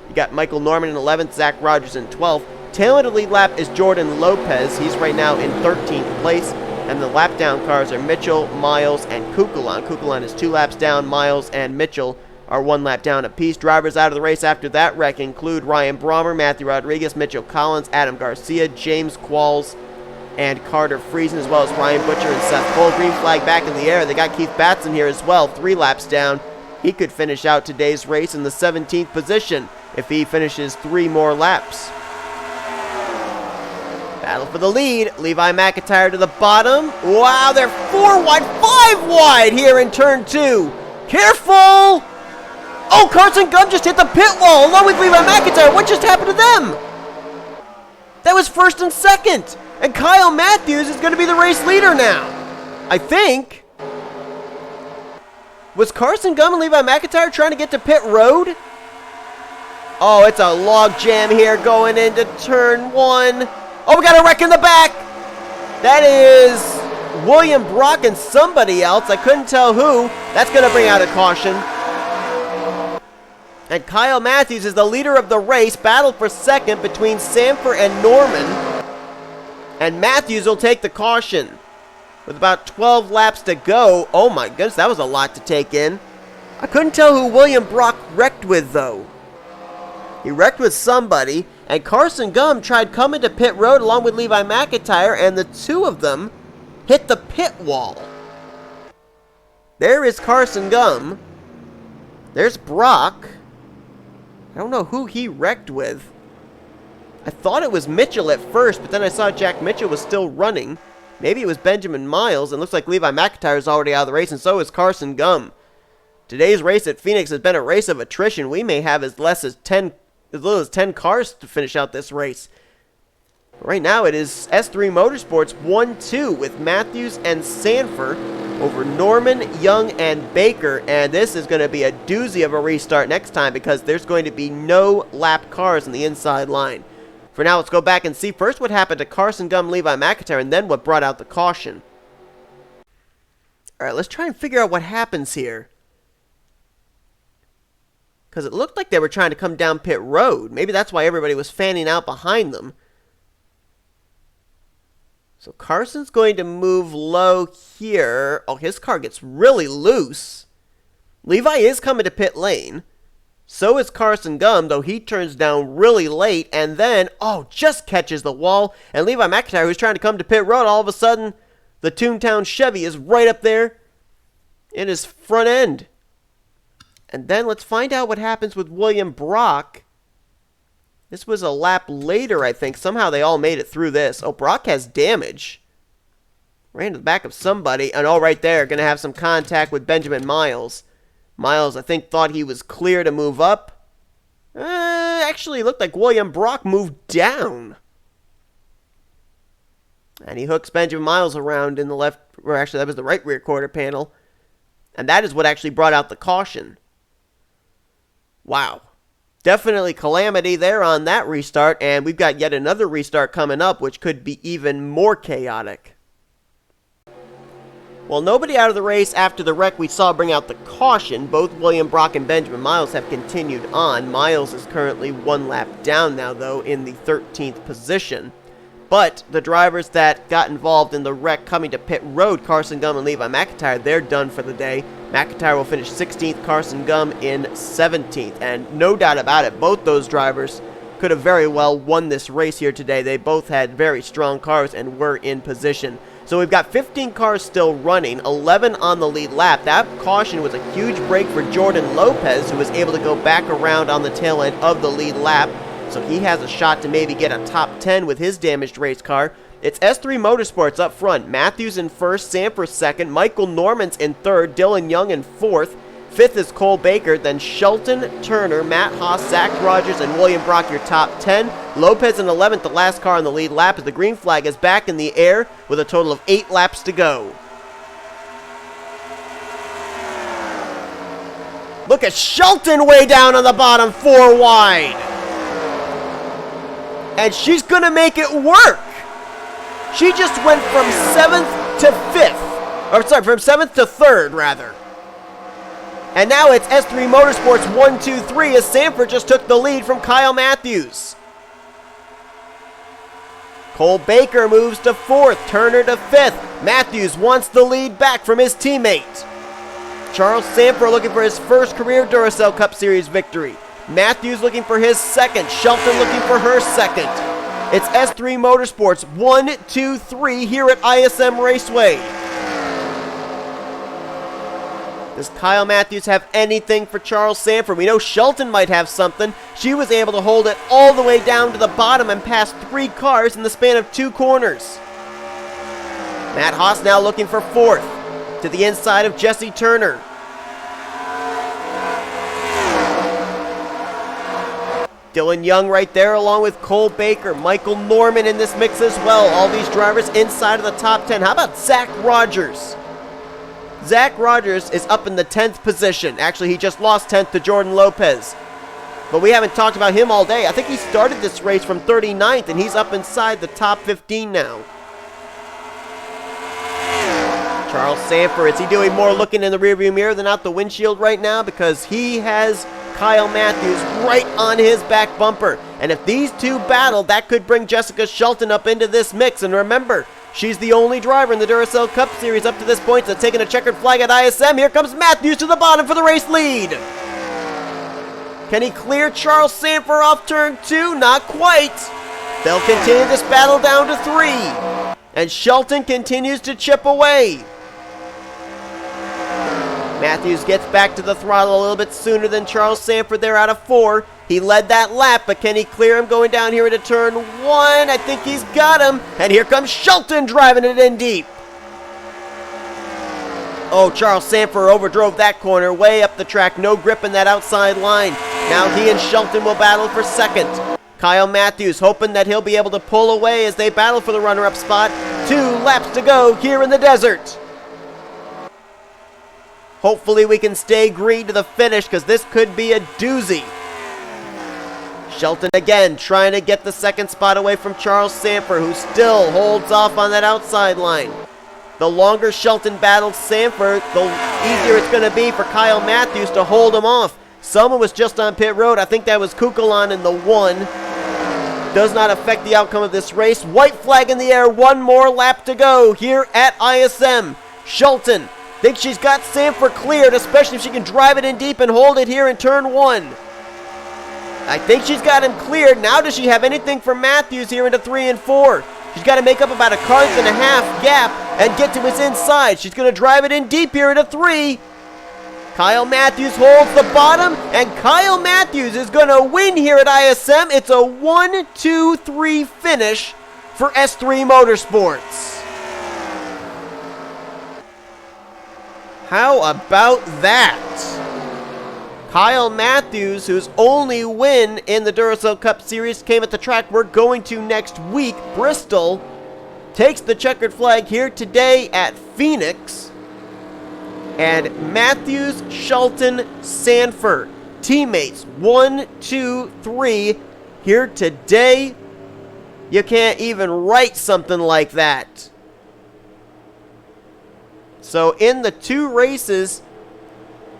You got Michael Norman in 11th. Zach Rogers in 12th. Talented lead lap is Jordan Lopez. He's right now in 13th place. And the lap down cars are Mitchell, Miles, and Kukulon. Kukulon is 2 laps down. Miles and Mitchell are 1 lap down apiece. Drivers out of the race after that wreck include Ryan Brommer, Matthew Rodriguez, Mitchell Collins, Adam Garcia, James Qualls, and Carter Friesen, as well as Ryan Butcher and Seth Cole. Green flag back in the air. They got Keith Batson here as well, 3 laps down. He could finish out today's race in the 17th position if he finishes 3 more laps. Battle for the lead. Levi McIntyre to the bottom. Wow, they're 4 wide, 5 wide here in turn 2. Careful! Oh, Carson Gum just hit the pit wall along with Levi McIntyre. What just happened to them? That was first and second. And Kyle Matthews is going to be the race leader now. I think. Was Carson Gum and Levi McIntyre trying to get to pit road? Oh, it's a log jam here going into turn 1. Oh, we got a wreck in the back. That is William Brock and somebody else. I couldn't tell who. That's going to bring out a caution. And Kyle Matthews is the leader of the race. Battle for second between Sanford and Norman. And Matthews will take the caution. With about 12 laps to go. Oh my goodness, that was a lot to take in. I couldn't tell who William Brock wrecked with, though. He wrecked with somebody. And Carson Gum tried coming to pit road along with Levi McIntyre, and the two of them hit the pit wall. There is Carson Gum. There's Brock. I don't know who he wrecked with. I thought it was Mitchell at first, but then I saw Jack Mitchell was still running. Maybe it was Benjamin Miles, and looks like Levi McIntyre is already out of the race, and so is Carson Gum. Today's race at Phoenix has been a race of attrition. We may have as little as 10 cars to finish out this race. Right now it is S3 Motorsports 1-2 with Matthews and Sanford over Norman, Young, and Baker. And this is going to be a doozy of a restart next time because there's going to be no lap cars on the inside line. For now, let's go back and see first what happened to Carson Gum, Levi McIntyre, and then what brought out the caution. Alright, let's try and figure out what happens here. Because it looked like they were trying to come down pit road. Maybe that's why everybody was fanning out behind them. So Carson's going to move low here. Oh, his car gets really loose. Levi is coming to pit lane. So is Carson Gum, though he turns down really late. And then, oh, just catches the wall. And Levi McIntyre, who's trying to come to pit road, all of a sudden, the Toontown Chevy is right up there in his front end. And then let's find out what happens with William Brock. This was a lap later, I think. Somehow they all made it through this. Oh, Brock has damage. Ran to the back of somebody. And oh, right there, going to have some contact with Benjamin Miles. Miles, I think, thought he was clear to move up. Actually, it looked like William Brock moved down. And he hooks Benjamin Miles around in the left, or actually that was the right rear quarter panel. And that is what actually brought out the caution. Wow. Definitely calamity there on that restart, and we've got yet another restart coming up, which could be even more chaotic. Well, nobody out of the race after the wreck we saw bring out the caution. Both William Brock and Benjamin Miles have continued on. Miles is currently one lap down now, though, in the 13th position. But the drivers that got involved in the wreck coming to pit road, Carson Gum and Levi McIntyre, they're done for the day. McIntyre will finish 16th, Carson Gum in 17th. And no doubt about it, both those drivers could have very well won this race here today. They both had very strong cars and were in position. So we've got 15 cars still running, 11 on the lead lap. That caution was a huge break for Jordan Lopez, who was able to go back around on the tail end of the lead lap. So he has a shot to maybe get a top 10 with his damaged race car. It's S3 Motorsports up front. Matthews in first, Sanford second, Michael Norman's in third, Dylan Young in fourth. Fifth is Cole Baker, then Shelton, Turner, Matt Haas, Zach Rogers, and William Brock, your top 10. Lopez in 11th, the last car on the lead lap, as the green flag is back in the air with a total of 8 laps to go. Look at Shelton way down on the bottom, 4 wide. And she's going to make it work. She just went from 7th to 5th. Or sorry, from 7th to 3rd, rather. And now it's S3 Motorsports 1, 2, 3 as Sanford just took the lead from Kyle Matthews. Cole Baker moves to 4th, Turner to 5th. Matthews wants the lead back from his teammate. Charles Sanford looking for his first career Duracell Cup Series victory. Matthews looking for his second, Shelton looking for her second. It's S3 Motorsports 1, 2, 3 here at ISM Raceway. Does Kyle Matthews have anything for Charles Sanford? We know Shelton might have something. She was able to hold it all the way down to the bottom and pass 3 cars in the span of 2 corners. Matt Haas now looking for 4th, to the inside of Jesse Turner. Dylan Young right there along with Cole Baker, Michael Norman in this mix as well. All these drivers inside of the top 10. How about Zach Rogers? Zach Rogers is up in the 10th position. Actually, he just lost 10th to Jordan Lopez. But we haven't talked about him all day. I think he started this race from 39th, and he's up inside the top 15 now. Charles Sanford, is he doing more looking in the rearview mirror than out the windshield right now? Because he has Kyle Matthews right on his back bumper. And if these two battle, that could bring Jessica Shelton up into this mix. And remember, she's the only driver in the Duracell Cup Series up to this point that's taken a checkered flag at ISM. Here comes Matthews to the bottom for the race lead. Can he clear Charles Sanford off turn 2? Not quite. They'll continue this battle down to 3. And Shelton continues to chip away. Matthews gets back to the throttle a little bit sooner than Charles Sanford there out of 4. He led that lap, but can he clear him going down here into turn 1? I think he's got him. And here comes Shelton driving it in deep. Oh, Charles Sanford overdrove that corner way up the track. No grip in that outside line. Now he and Shelton will battle for second. Kyle Matthews hoping that he'll be able to pull away as they battle for the runner-up spot. 2 laps to go here in the desert. Hopefully we can stay green to the finish because this could be a doozy. Shelton again trying to get the second spot away from Charles Sanford, who still holds off on that outside line. The longer Shelton battles Sanford, the easier it's going to be for Kyle Matthews to hold him off. Someone was just on pit road. I think that was Kukulon in the 1. Does not affect the outcome of this race. White flag in the air. 1 more lap to go here at ISM. Shelton thinks she's got Sanford cleared, especially if she can drive it in deep and hold it here in turn 1. I think she's got him cleared. Now does she have anything for Matthews here into 3 and 4? She's got to make up about a car and a half gap and get to his inside. She's going to drive it in deep here into 3. Kyle Matthews holds the bottom, and Kyle Matthews is going to win here at ISM. It's a 1, 2, 3 finish for S3 Motorsports. How about that? Kyle Matthews, whose only win in the Duracell Cup Series came at the track we're going to next week, Bristol, takes the checkered flag here today at Phoenix. And Matthews, Shelton, Sanford teammates. 1, 2, 3 here today. You can't even write something like that. So in the 2 races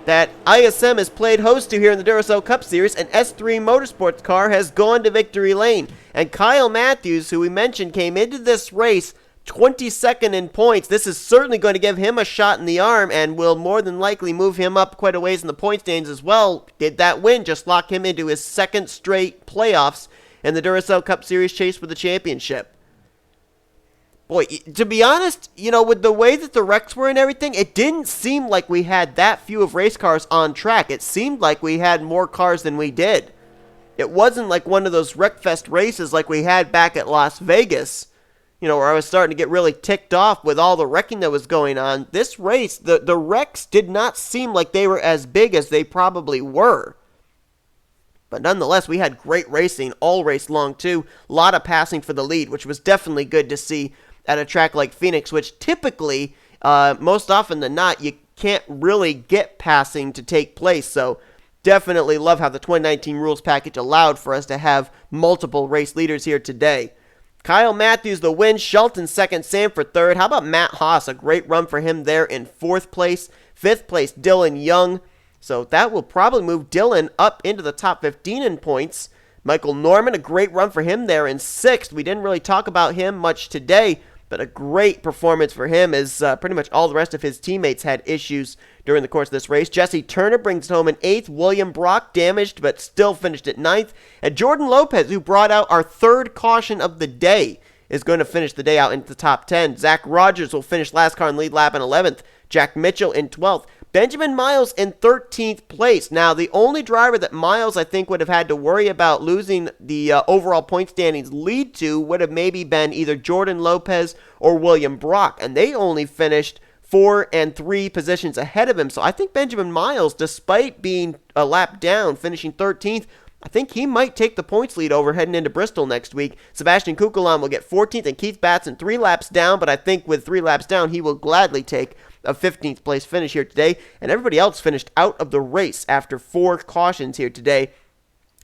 that ISM has played host to here in the Duracell Cup Series, an S3 Motorsports car has gone to victory lane. And Kyle Matthews, who we mentioned, came into this race 22nd in points. This is certainly going to give him a shot in the arm and will more than likely move him up quite a ways in the point standings as well. Did that win just lock him into his 2nd straight playoffs in the Duracell Cup Series chase for the championship? Boy, to be honest, with the way that the wrecks were and everything, it didn't seem like we had that few of race cars on track. It seemed like we had more cars than we did. It wasn't like one of those Wreckfest races like we had back at Las Vegas, where I was starting to get really ticked off with all the wrecking that was going on. This race, the wrecks did not seem like they were as big as they probably were. But nonetheless, we had great racing all race long too. A lot of passing for the lead, which was definitely good to see at a track like Phoenix, which typically, most often than not, you can't really get passing to take place. So definitely love how the 2019 rules package allowed for us to have multiple race leaders here today. Kyle Matthews, the win. Shelton, second. Sanford, third. How about Matt Haas? A great run for him there in 4th place. 5th place, Dylan Young. So that will probably move Dylan up into the top 15 in points. Michael Norman, a great run for him there in 6th. We didn't really talk about him much today, but a great performance for him as pretty much all the rest of his teammates had issues during the course of this race. Jesse Turner brings it home in 8th. William Brock, damaged, but still finished at 9th. And Jordan Lopez, who brought out our 3rd caution of the day, is going to finish the day out into the top 10. Zach Rogers will finish last car in lead lap in 11th. Jack Mitchell in 12th. Benjamin Miles in 13th place. Now, the only driver that Miles, I think, would have had to worry about losing the overall point standings lead to would have maybe been either Jordan Lopez or William Brock, and they only finished 4 and 3 positions ahead of him. So I think Benjamin Miles, despite being a lap down, finishing 13th, I think he might take the points lead over heading into Bristol next week. Sebastian Kukulon will get 14th, and Keith Batson 3 laps down, but I think with 3 laps down, he will gladly take a 15th place finish here today, and everybody else finished out of the race after 4 cautions here today.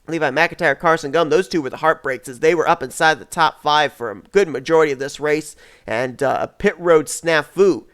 Levi McIntyre, Carson Gum, those 2 were the heartbreaks as they were up inside the top 5 for a good majority of this race, and a pit road snafu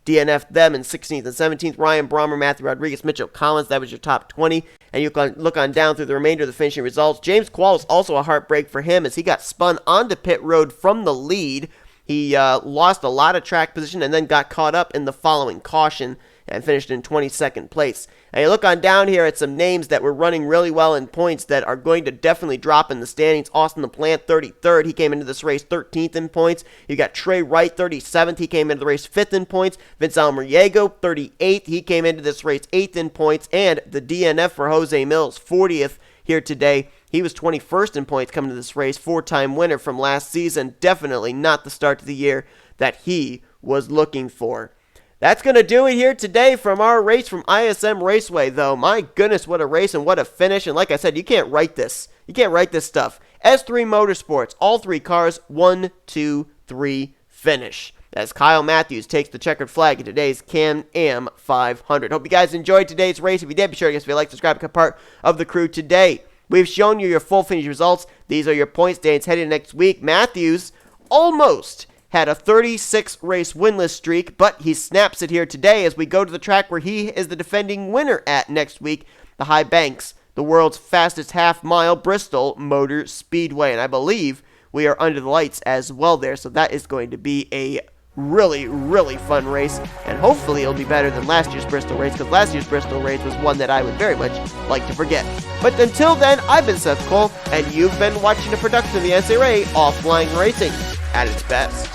DNF'd them in 16th and 17th. Ryan Brommer, Matthew Rodriguez, Mitchell Collins, that was your top 20. And you can look on down through the remainder of the finishing results. James Qualls, also a heartbreak for him as he got spun onto pit road from the lead. He lost a lot of track position and then got caught up in the following caution and finished in 22nd place. And you look on down here at some names that were running really well in points that are going to definitely drop in the standings. Austin LaPlante, 33rd. He came into this race 13th in points. You got Trey Wright, 37th. He came into the race 5th in points. Vince Almeriego, 38th. He came into this race 8th in points. And the DNF for Jose Mills, 40th here today. He was 21st in points coming to this race. 4-time winner from last season. Definitely not the start to the year that he was looking for. That's going to do it here today from our race from ISM Raceway, though. My goodness, what a race and what a finish. And like I said, you can't write this. You can't write this stuff. S3 Motorsports, all 3 cars, 1, 2, 3, finish. As Kyle Matthews takes the checkered flag in today's Can-Am 500. Hope you guys enjoyed today's race. If you did, be sure to give us a like, subscribe, become part of the crew today. We've shown you your full finish results. These are your point standings heading next week. Matthews almost had a 36-race winless streak, but he snaps it here today as we go to the track where he is the defending winner at next week, the High Banks, the world's fastest half-mile Bristol Motor Speedway. And I believe we are under the lights as well there, so that is going to be a really, really fun race, and hopefully it'll be better than last year's Bristol race, because last year's Bristol race was one that I would very much like to forget. But until then, I've been Seth Cole, and you've been watching a production of the NNSCRA Offline Racing at its best.